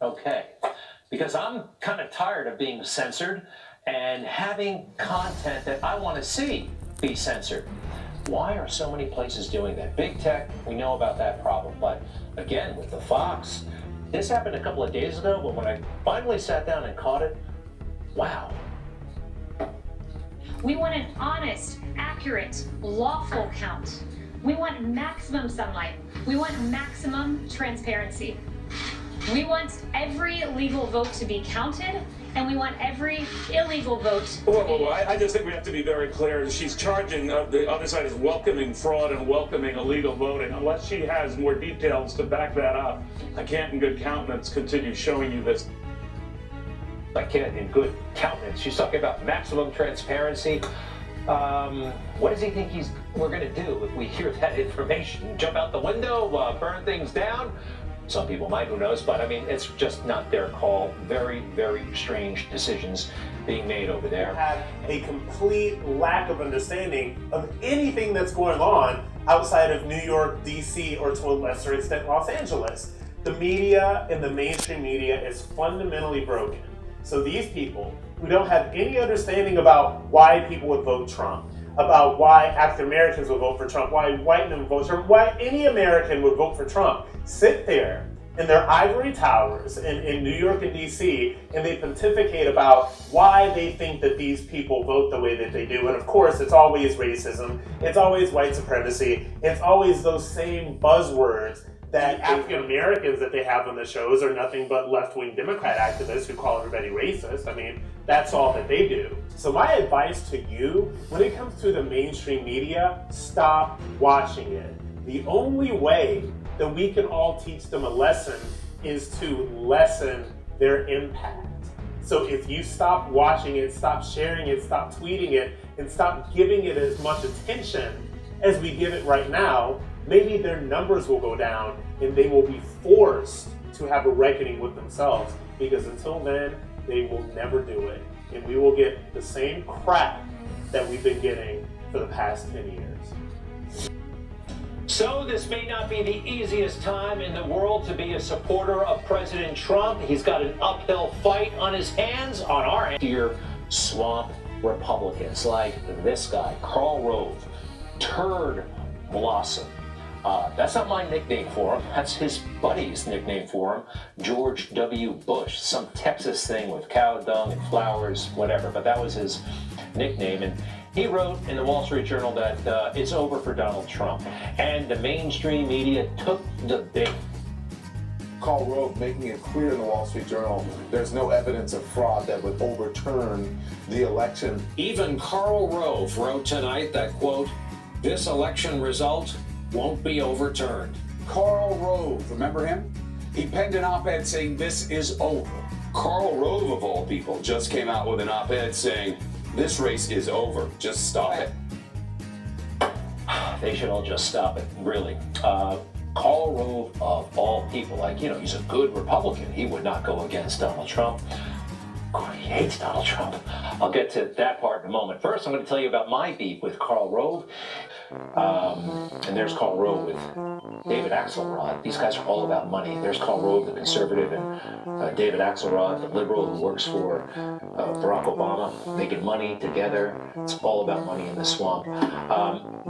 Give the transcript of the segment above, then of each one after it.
Okay, because I'm kind of tired of being censored and having content that I want to see be censored. Why are so many places doing that? Big tech, we know about that problem, but again, with the Fox, this happened a couple of days ago, but when I finally sat down and caught it, wow. We want an honest, accurate, lawful count. We want maximum sunlight. We want maximum transparency. We want every legal vote to be counted, and we want every illegal vote to be... I just think we have to be very clear. She's charging, the other side is welcoming fraud and welcoming illegal voting. Unless she has more details to back that up, I can't in good countenance continue showing you this. I can't in good countenance. She's talking about maximum transparency. What does he think we're going to do if we hear that information? Jump out the window, burn things down? Some people might, who knows, but I mean, it's just not their call. Very, very strange decisions being made over there. Have a complete lack of understanding of anything that's going on outside of New York, DC, or to a lesser extent, Los Angeles. The media and the mainstream media is fundamentally broken. So these people who don't have any understanding about why people would vote Trump, about why African Americans would vote for Trump, why white men would vote for Trump, why any American would vote for Trump, sit there in their ivory towers in New York and DC, and they pontificate about why they think that these people vote the way that they do. And of course, it's always racism, it's always white supremacy, it's always those same buzzwords that African Americans that they have on the shows are nothing but left-wing Democrat activists who call everybody racist. I mean, that's all that they do. So my advice to you, when it comes to the mainstream media, stop watching it. The only way that we can all teach them a lesson is to lessen their impact. So if you stop watching it, stop sharing it, stop tweeting it, and stop giving it as much attention as we give it right now, maybe their numbers will go down and they will be forced to have a reckoning with themselves, because until then, they will never do it. And we will get the same crap that we've been getting for the past 10 years. So this may not be the easiest time in the world to be a supporter of President Trump. He's got an uphill fight on his hands, on our hands. Here, swamp Republicans like this guy, Karl Rove, Turd Blossom. That's not my nickname for him. That's his buddy's nickname for him, George W. Bush. Some Texas thing with cow dung and flowers, whatever. But that was his nickname. And he wrote in the Wall Street Journal that it's over for Donald Trump. And the mainstream media took the bait. Karl Rove making it clear in the Wall Street Journal there's no evidence of fraud that would overturn the election. Even Karl Rove wrote tonight that, quote, this election result won't be overturned. Karl Rove, remember him? He penned an op-ed saying this is over. Karl Rove, of all people, just came out with an op-ed saying this race is over. Just stop it. They should all just stop it, really. Karl Rove, of all people, like, you know, he's a good Republican. He would not go against Donald Trump. He hates Donald Trump. I'll get to that part in a moment. First, I'm going to tell you about my beef with Karl Rove. And there's Karl Rove with David Axelrod. These guys are all about money. There's Karl Rove, the conservative, and David Axelrod, the liberal who works for Barack Obama, making money together. It's all about money in the swamp.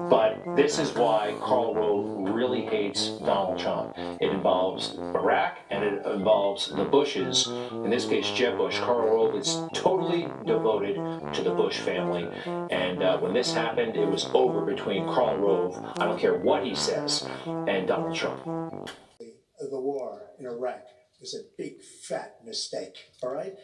But this is why Karl Rove really hates Donald Trump. It involves Iraq, and it involves the Bushes. In this case, Jeb Bush. Karl Rove is totally devoted to the Bush family. And when this happened, it was over between Karl Rove, I don't care what he says, and Donald Trump. The war in Iraq was a big, fat mistake, all right?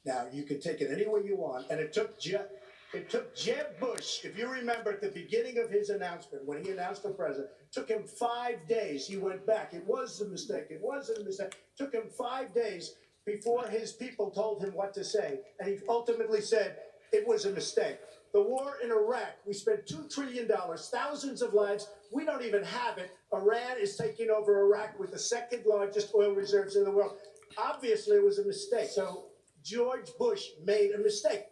Now, you can take it any way you want, and it took Jeb Bush, if you remember at the beginning of his announcement, when he announced the president, it took him 5 days. He went back. It was a mistake. It wasn't a mistake. It took him 5 days before his people told him what to say, and he ultimately said it was a mistake. The war in Iraq, we spent $2 trillion, thousands of lives. We don't even have it. Iran is taking over Iraq with the second largest oil reserves in the world. Obviously, it was a mistake. So George Bush made a mistake.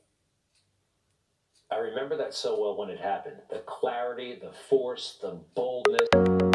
I remember that so well when it happened. The clarity, the force, the boldness.